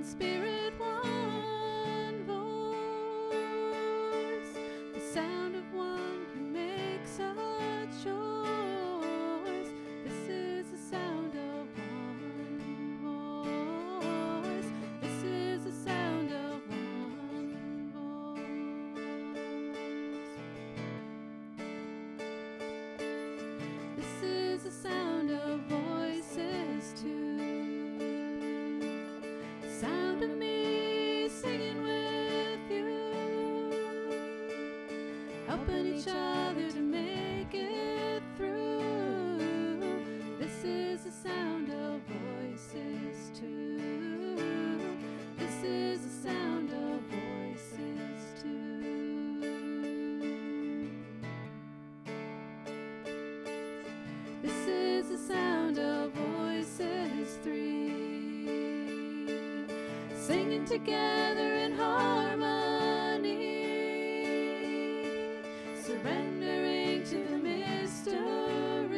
one spirit, one voice, the sound of one who makes a choice. This is the sound of one voice. This is the sound of one voice. This is the sound of voices too. Sound of me singing with you, helping each other to make it through. This is the sound of voices too. This is the sound of voices too. This is the sound of voices three, singing together in harmony, surrendering to the mystery.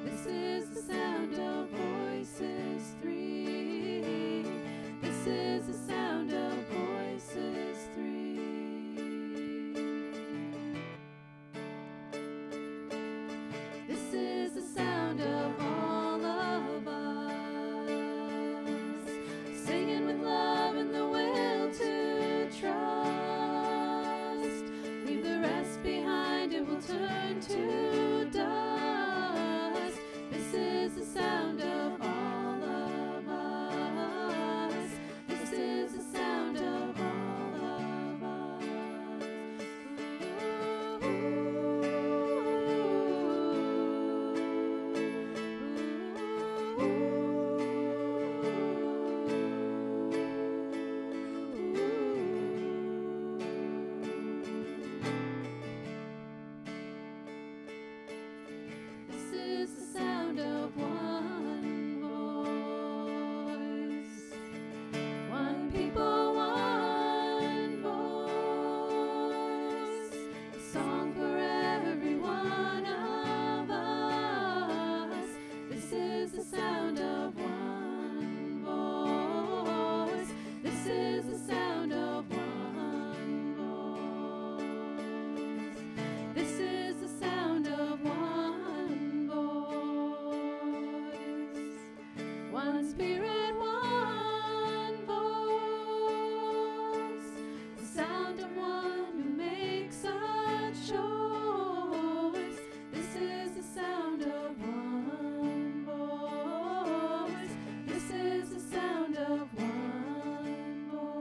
This is the sound of voices three. This is the sound of voices three. This is the sound of all of us, singing with love and the will to trust. Leave the rest behind, it will turn to dust. This is the sound of all of us. This is the sound of all of us. This is the sound of one voice, one people, one voice, a song for every one of us. This is the sound of one voice. This is the sound of one voice. This is the sound of one voice, one spirit, one voice, the sound of one who makes a choice. This is the sound of one voice. This is the sound of one voice.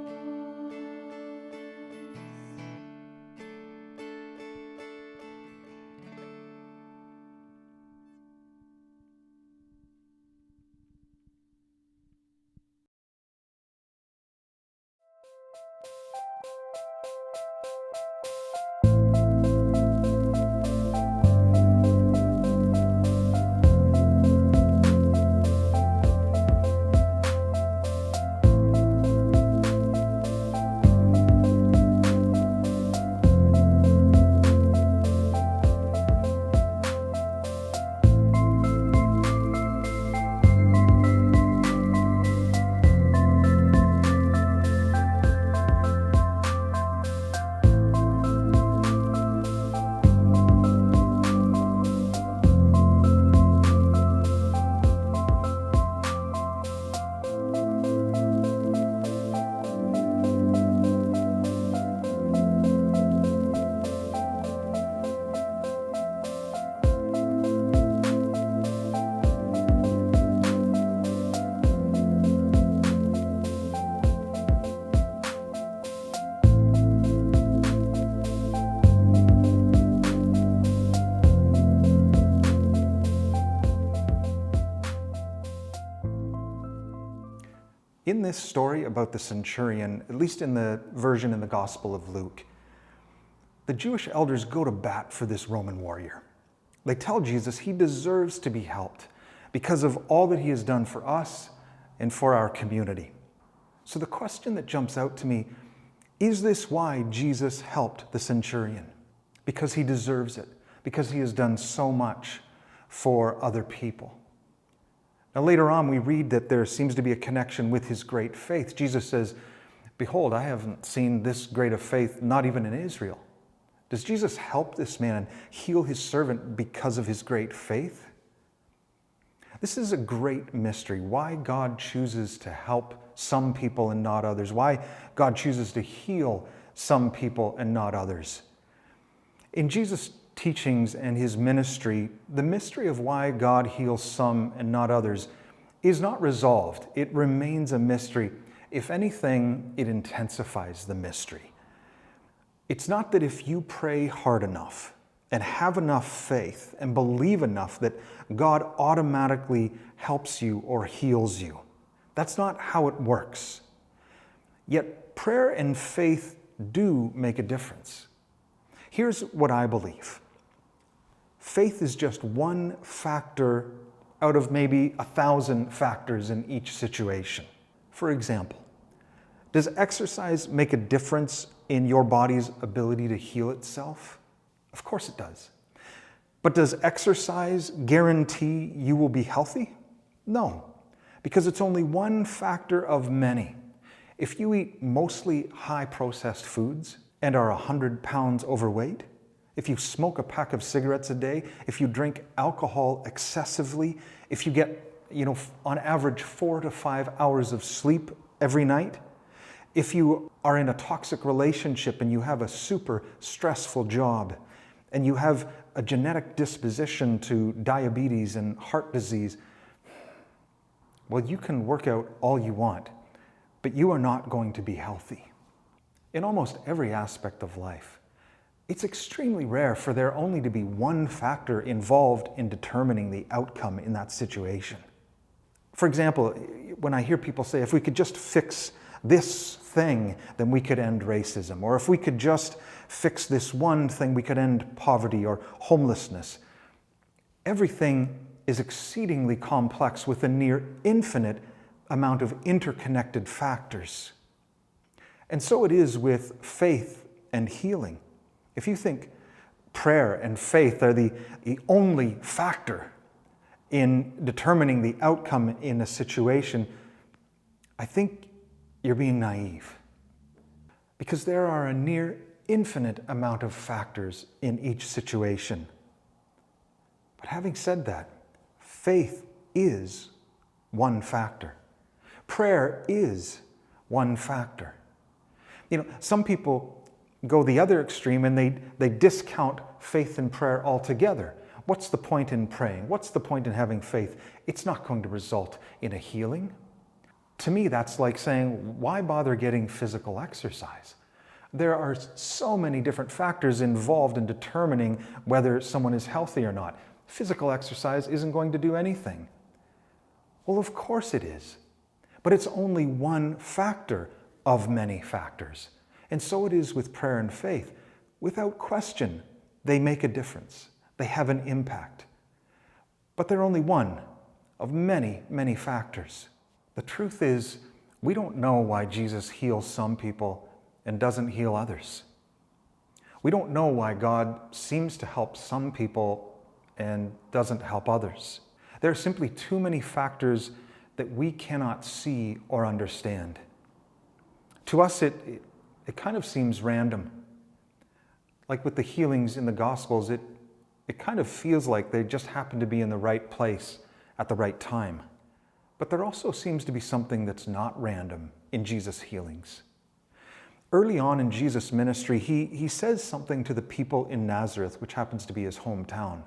In this story about the centurion, at least in the version in the Gospel of Luke, the Jewish elders go to bat for this Roman warrior. They tell Jesus he deserves to be helped because of all that he has done for us and for our community. So the question that jumps out to me, is this why Jesus helped the centurion? Because he deserves it, because he has done so much for other people. Now later on we read that there seems to be a connection with his great faith. Jesus says, "Behold, I haven't seen this great of faith, not even in Israel." Does Jesus help this man and heal his servant because of his great faith? This is a great mystery, why God chooses to help some people and not others, why God chooses to heal some people and not others. In Jesus' teachings and his ministry, the mystery of why God heals some and not others is not resolved. It remains a mystery. If anything, it intensifies the mystery. It's not that if you pray hard enough and have enough faith and believe enough that God automatically helps you or heals you. That's not how it works. Yet prayer and faith do make a difference. Here's what I believe. Faith is just one factor out of maybe 1,000 factors in each situation. For example, does exercise make a difference in your body's ability to heal itself? Of course it does. But does exercise guarantee you will be healthy? No, because it's only one factor of many. If you eat mostly high processed foods and are 100 pounds overweight, if you smoke a pack of cigarettes a day, if you drink alcohol excessively, if you get, on average 4 to 5 hours of sleep every night, if you are in a toxic relationship and you have a super stressful job, and you have a genetic disposition to diabetes and heart disease, well, you can work out all you want, but you are not going to be healthy. In almost every aspect of life, it's extremely rare for there only to be one factor involved in determining the outcome in that situation. For example, when I hear people say, if we could just fix this thing, then we could end racism. Or if we could just fix this one thing, we could end poverty or homelessness. Everything is exceedingly complex with a near infinite amount of interconnected factors. And so it is with faith and healing. If you think prayer and faith are the only factor in determining the outcome in a situation, I think you're being naive. Because there are a near infinite amount of factors in each situation. But having said that, faith is one factor. Prayer is one factor. Some people go the other extreme and they discount faith and prayer altogether. What's the point in praying? What's the point in having faith? It's not going to result in a healing. To me, that's like saying, why bother getting physical exercise? There are so many different factors involved in determining whether someone is healthy or not. Physical exercise isn't going to do anything. Well, of course it is. But it's only one factor of many factors. And so it is with prayer and faith. Without question, they make a difference. They have an impact. But they're only one of many, many factors. The truth is, we don't know why Jesus heals some people and doesn't heal others. We don't know why God seems to help some people and doesn't help others. There are simply too many factors that we cannot see or understand. To us, it kind of seems random. Like with the healings in the Gospels, it kind of feels like they just happen to be in the right place at the right time. But there also seems to be something that's not random in Jesus' healings. Early on in Jesus' ministry, he says something to the people in Nazareth, which happens to be his hometown.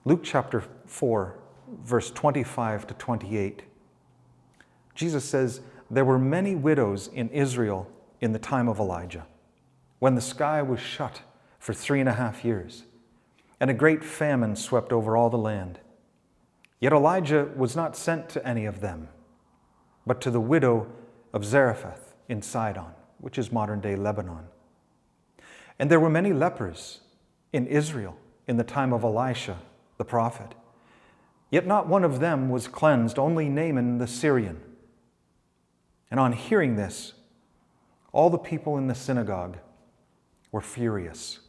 Luke chapter 4, verse 25 to 28. Jesus says, "There were many widows in Israel in the time of Elijah, when the sky was shut for 3.5 years, and a great famine swept over all the land. Yet Elijah was not sent to any of them, but to the widow of Zarephath in Sidon," which is modern-day Lebanon. "And there were many lepers in Israel in the time of Elisha the prophet. Yet not one of them was cleansed, only Naaman the Syrian. And on hearing this, all the people in the synagogue were furious."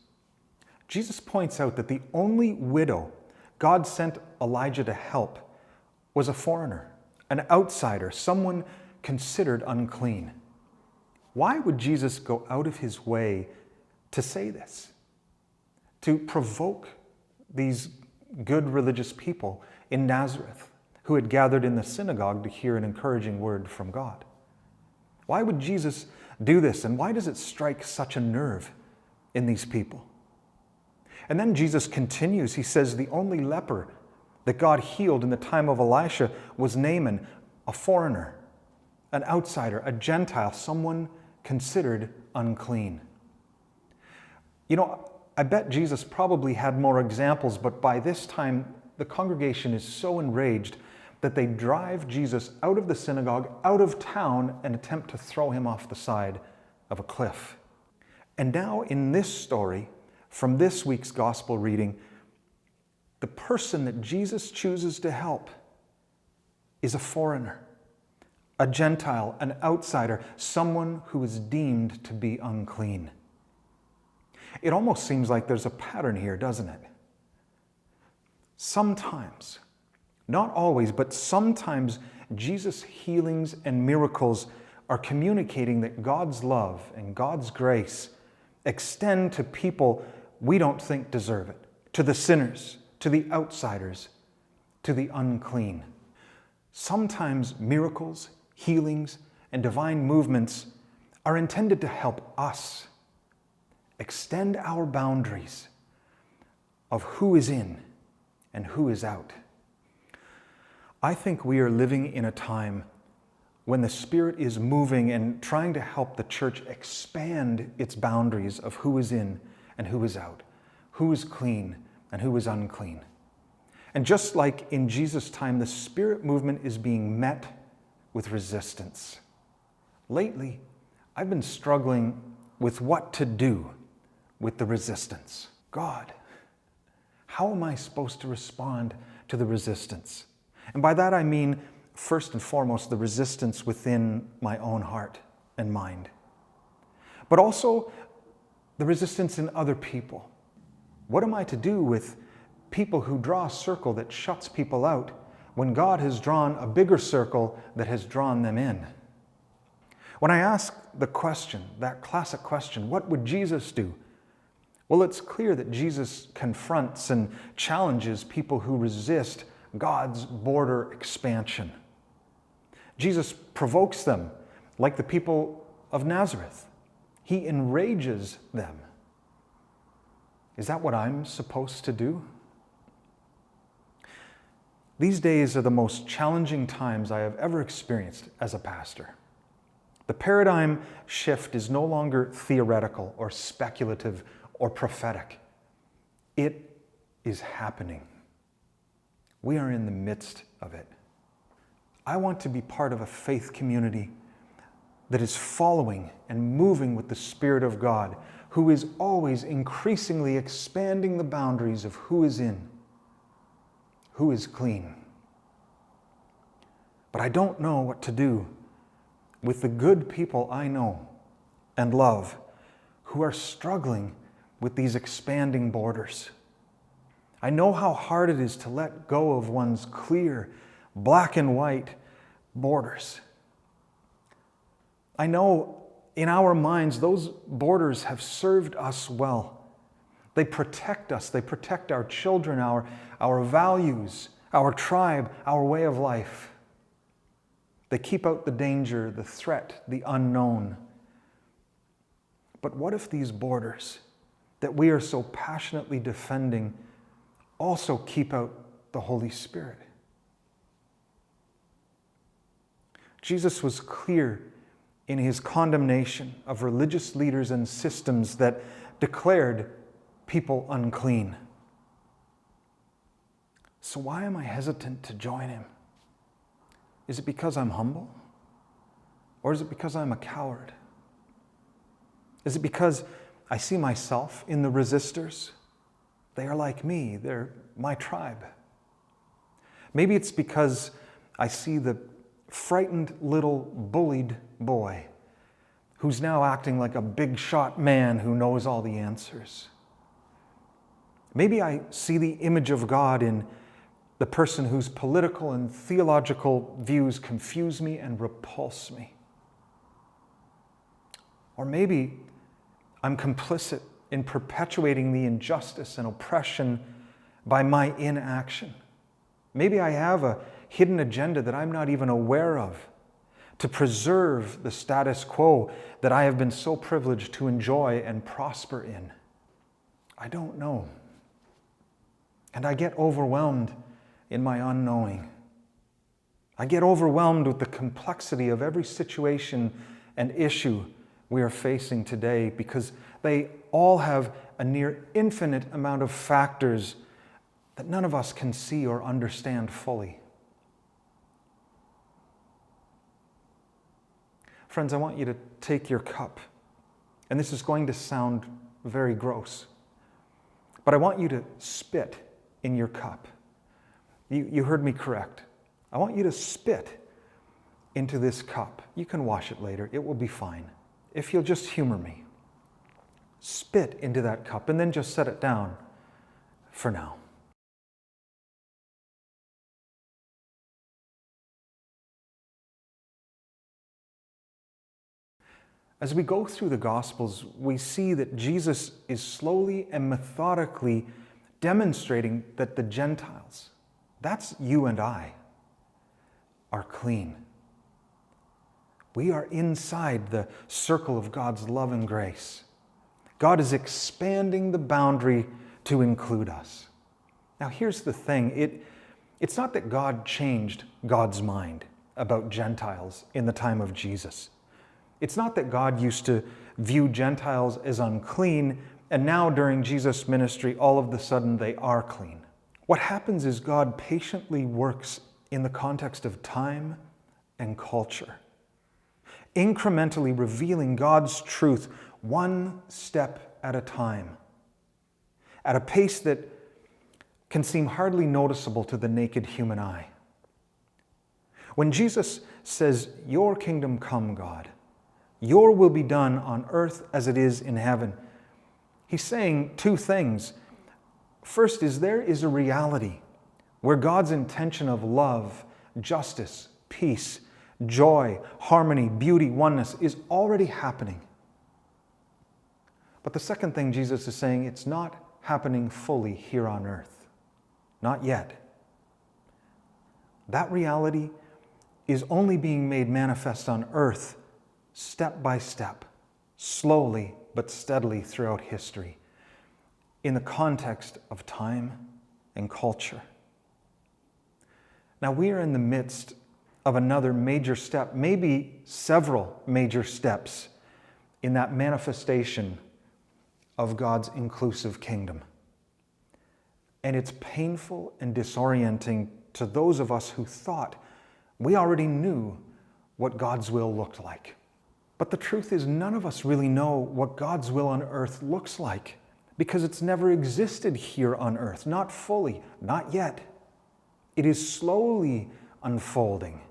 Jesus points out that the only widow God sent Elijah to help was a foreigner, an outsider, someone considered unclean. Why would Jesus go out of his way to say this? To provoke these good religious people in Nazareth who had gathered in the synagogue to hear an encouraging word from God. Why would Jesus do this, and why does it strike such a nerve in these people? And then Jesus continues. He says the only leper that God healed in the time of Elisha was Naaman, a foreigner, an outsider, a Gentile, someone considered unclean. You know, I bet Jesus probably had more examples, but by this time, the congregation is so enraged that they drive Jesus out of the synagogue, out of town, and attempt to throw him off the side of a cliff. And now in this story, from this week's gospel reading, the person that Jesus chooses to help is a foreigner, a Gentile, an outsider, someone who is deemed to be unclean. It almost seems like there's a pattern here, doesn't it? Sometimes, not always, but sometimes Jesus' healings and miracles are communicating that God's love and God's grace extend to people we don't think deserve it, to the sinners, to the outsiders, to the unclean. Sometimes miracles, healings, and divine movements are intended to help us extend our boundaries of who is in and who is out. I think we are living in a time when the Spirit is moving and trying to help the church expand its boundaries of who is in and who is out, who is clean and who is unclean. And just like in Jesus' time, the Spirit movement is being met with resistance. Lately, I've been struggling with what to do with the resistance. God, how am I supposed to respond to the resistance? And by that I mean, first and foremost, the resistance within my own heart and mind, but also the resistance in other people. What am I to do with people who draw a circle that shuts people out when God has drawn a bigger circle that has drawn them in? When I ask the question, that classic question, what would Jesus do? Well, it's clear that Jesus confronts and challenges people who resist God's border expansion. Jesus provokes them like the people of Nazareth. He enrages them. Is that what I'm supposed to do? These days are the most challenging times I have ever experienced as a pastor. The paradigm shift is no longer theoretical or speculative or prophetic. It is happening. We are in the midst of it. I want to be part of a faith community that is following and moving with the Spirit of God, who is always increasingly expanding the boundaries of who is in, who is clean. But I don't know what to do with the good people I know and love who are struggling with these expanding borders. I know how hard it is to let go of one's clear, black and white borders. I know in our minds those borders have served us well. They protect us, they protect our children, our values, our tribe, our way of life. They keep out the danger, the threat, the unknown. But what if these borders that we are so passionately defending also keep out the Holy Spirit? Jesus was clear in his condemnation of religious leaders and systems that declared people unclean. So why am I hesitant to join him? Is it because I'm humble? Or is it because I'm a coward? Is it because I see myself in the resistors? They are like me. They're my tribe. Maybe it's because I see the frightened little bullied boy who's now acting like a big shot man who knows all the answers. Maybe I see the image of God in the person whose political and theological views confuse me and repulse me. Or maybe I'm complicit in perpetuating the injustice and oppression by my inaction. Maybe I have a hidden agenda that I'm not even aware of to preserve the status quo that I have been so privileged to enjoy and prosper in. I don't know. And I get overwhelmed in my unknowing. I get overwhelmed with the complexity of every situation and issue we are facing today because they all have a near infinite amount of factors that none of us can see or understand fully. Friends, I want you to take your cup, and this is going to sound very gross, but I want you to spit in your cup. You heard me correct. I want you to spit into this cup. You can wash it later. It will be fine. If you'll just humor me. Spit into that cup and then just set it down for now. As we go through the Gospels, we see that Jesus is slowly and methodically demonstrating that the Gentiles, that's you and I, are clean. We are inside the circle of God's love and grace. God is expanding the boundary to include us. Now here's the thing, it's not that God changed God's mind about Gentiles in the time of Jesus. It's not that God used to view Gentiles as unclean, and now during Jesus' ministry, all of a sudden they are clean. What happens is God patiently works in the context of time and culture, incrementally revealing God's truth one step at a time, at a pace that can seem hardly noticeable to the naked human eye. When Jesus says, "Your kingdom come, God, your will be done on earth as it is in heaven," he's saying two things. First is there is a reality where God's intention of love, justice, peace, joy, harmony, beauty, oneness is already happening. But the second thing Jesus is saying, it's not happening fully here on earth. Not yet. That reality is only being made manifest on earth step by step, slowly but steadily throughout history, in the context of time and culture. Now we are in the midst of another major step, maybe several major steps in that manifestation of God's inclusive kingdom. And it's painful and disorienting to those of us who thought we already knew what God's will looked like. But the truth is, none of us really know what God's will on earth looks like because it's never existed here on earth, not fully, not yet. It is slowly unfolding.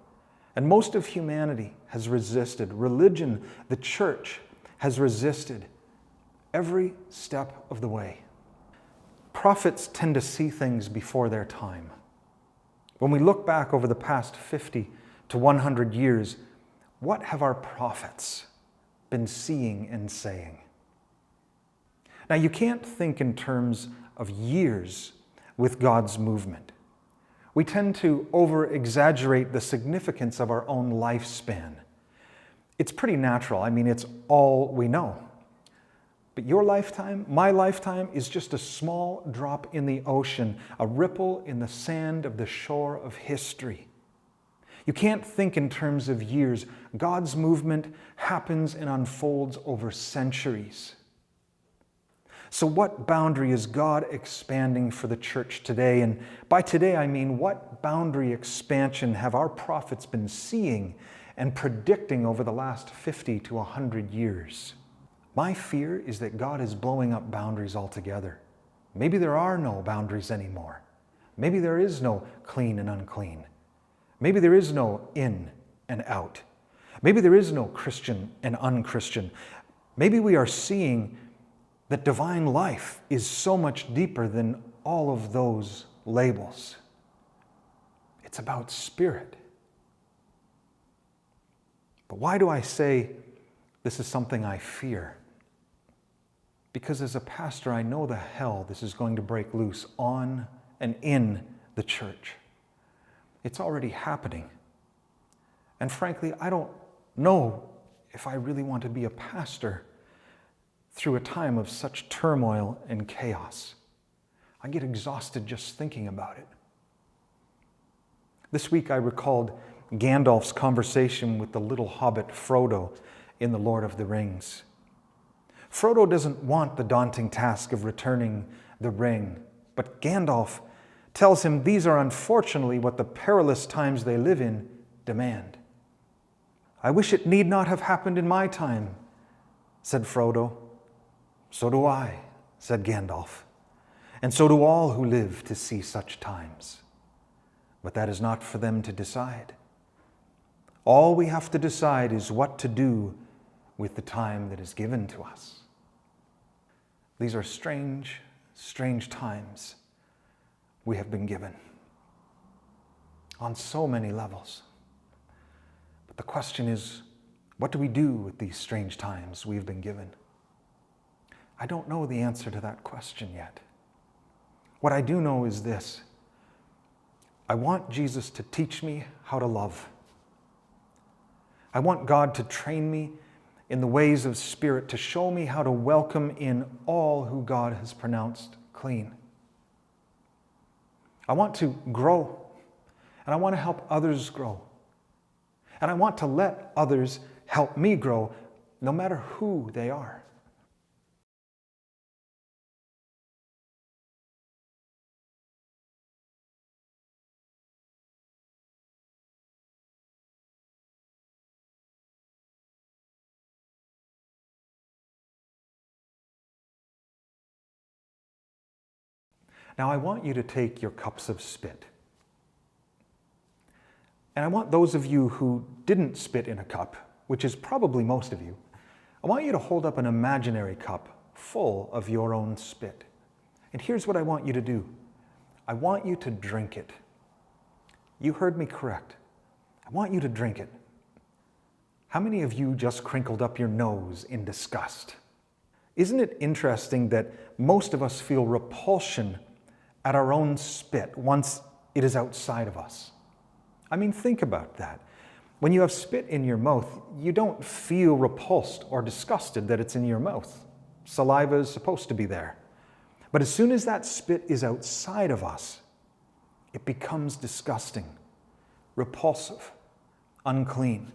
And most of humanity has resisted. Religion, the church, has resisted every step of the way. Prophets tend to see things before their time. When we look back over the past 50 to 100 years, what have our prophets been seeing and saying? Now, you can't think in terms of years with God's movement. We tend to over-exaggerate the significance of our own lifespan. It's pretty natural. I mean, it's all we know. But your lifetime, my lifetime, is just a small drop in the ocean, a ripple in the sand of the shore of history. You can't think in terms of years. God's movement happens and unfolds over centuries. So what boundary is God expanding for the church today? And by today, I mean, what boundary expansion have our prophets been seeing and predicting over the last 50 to 100 years? My fear is that God is blowing up boundaries altogether. Maybe there are no boundaries anymore. Maybe there is no clean and unclean. Maybe there is no in and out. Maybe there is no Christian and unchristian. Maybe we are seeing that divine life is so much deeper than all of those labels. It's about spirit. But why do I say this is something I fear? Because as a pastor, I know the hell this is going to break loose on and in the church. It's already happening. And frankly, I don't know if I really want to be a pastor through a time of such turmoil and chaos. I get exhausted just thinking about it. This week I recalled Gandalf's conversation with the little hobbit Frodo in The Lord of the Rings. Frodo doesn't want the daunting task of returning the ring, but Gandalf tells him these are unfortunately what the perilous times they live in demand. "I wish it need not have happened in my time," said Frodo. "So do I," said Gandalf, "and so do all who live to see such times. But that is not for them to decide. All we have to decide is what to do with the time that is given to us." These are strange, strange times we have been given on so many levels. But the question is, what do we do with these strange times we've been given? I don't know the answer to that question yet. What I do know is this: I want Jesus to teach me how to love. I want God to train me in the ways of spirit, to show me how to welcome in all who God has pronounced clean. I want to grow, and I want to help others grow. And I want to let others help me grow, no matter who they are. Now I want you to take your cups of spit. And I want those of you who didn't spit in a cup, which is probably most of you, I want you to hold up an imaginary cup full of your own spit. And here's what I want you to do. I want you to drink it. You heard me correct. I want you to drink it. How many of you just crinkled up your nose in disgust? Isn't it interesting that most of us feel repulsion at our own spit once it is outside of us? I mean, think about that. When you have spit in your mouth, you don't feel repulsed or disgusted that it's in your mouth. Saliva is supposed to be there. But as soon as that spit is outside of us, it becomes disgusting, repulsive, unclean.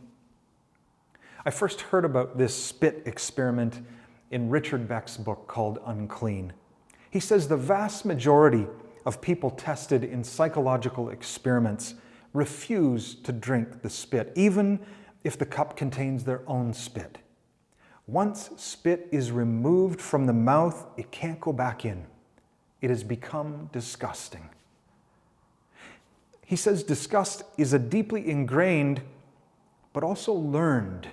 I first heard about this spit experiment in Richard Beck's book called Unclean. He says the vast majority of people tested in psychological experiments refuse to drink the spit, even if the cup contains their own spit. Once spit is removed from the mouth, it can't go back in. It has become disgusting. He says disgust is a deeply ingrained, but also learned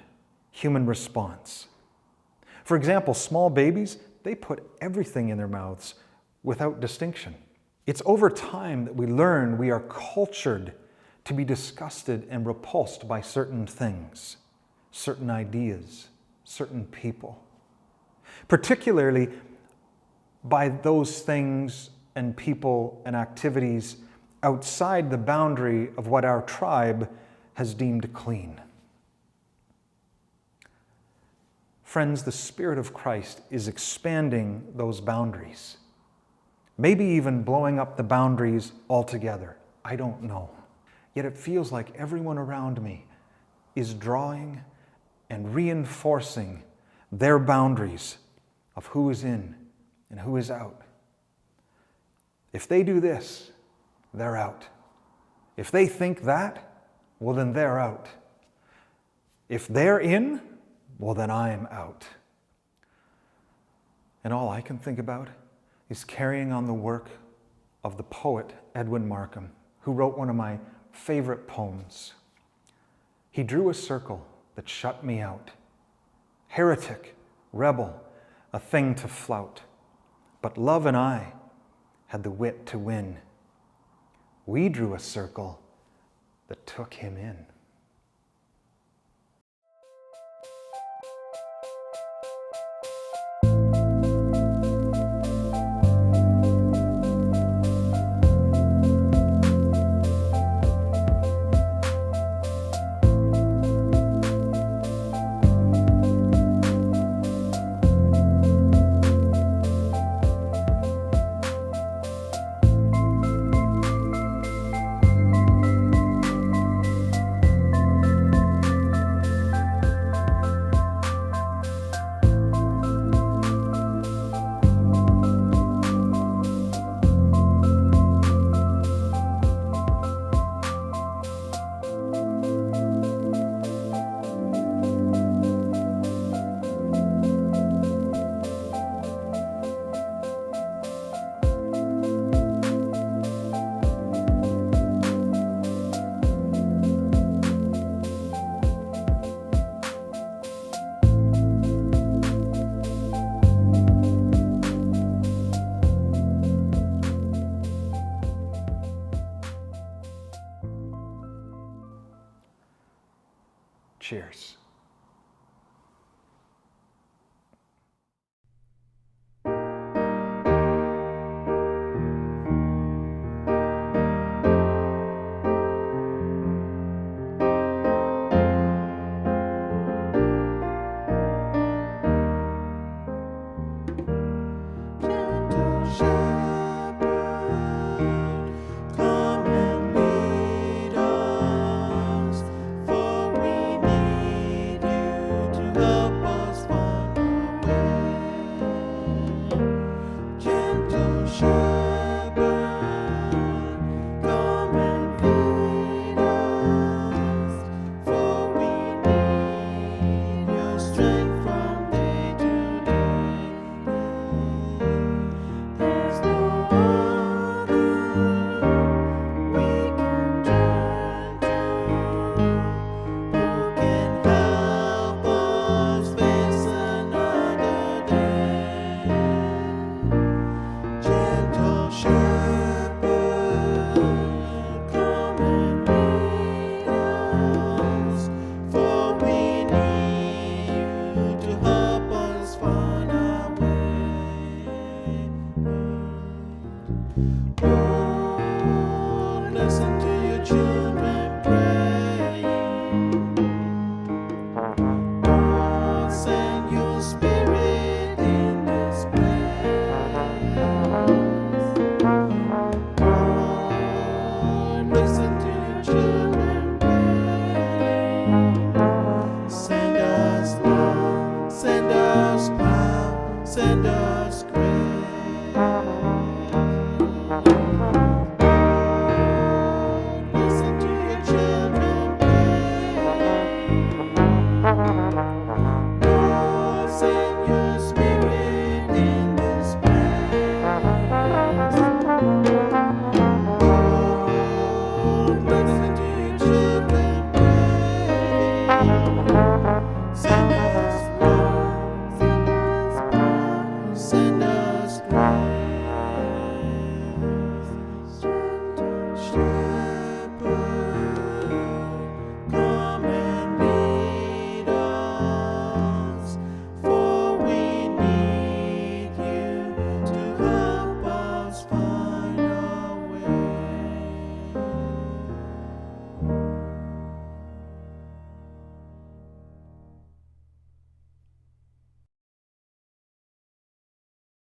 human response. For example, small babies, they put everything in their mouths without distinction. It's over time that we learn we are cultured to be disgusted and repulsed by certain things, certain ideas, certain people. Particularly by those things and people and activities outside the boundary of what our tribe has deemed clean. Friends, the Spirit of Christ is expanding those boundaries. Maybe even blowing up the boundaries altogether. I don't know. Yet it feels like everyone around me is drawing and reinforcing their boundaries of who is in and who is out. If they do this, they're out. If they think that, well, then they're out. If they're in, well, then I'm out. And all I can think about is carrying on the work of the poet Edwin Markham, who wrote one of my favorite poems. He drew a circle that shut me out. Heretic, rebel, a thing to flout. But love and I had the wit to win. We drew a circle that took him in.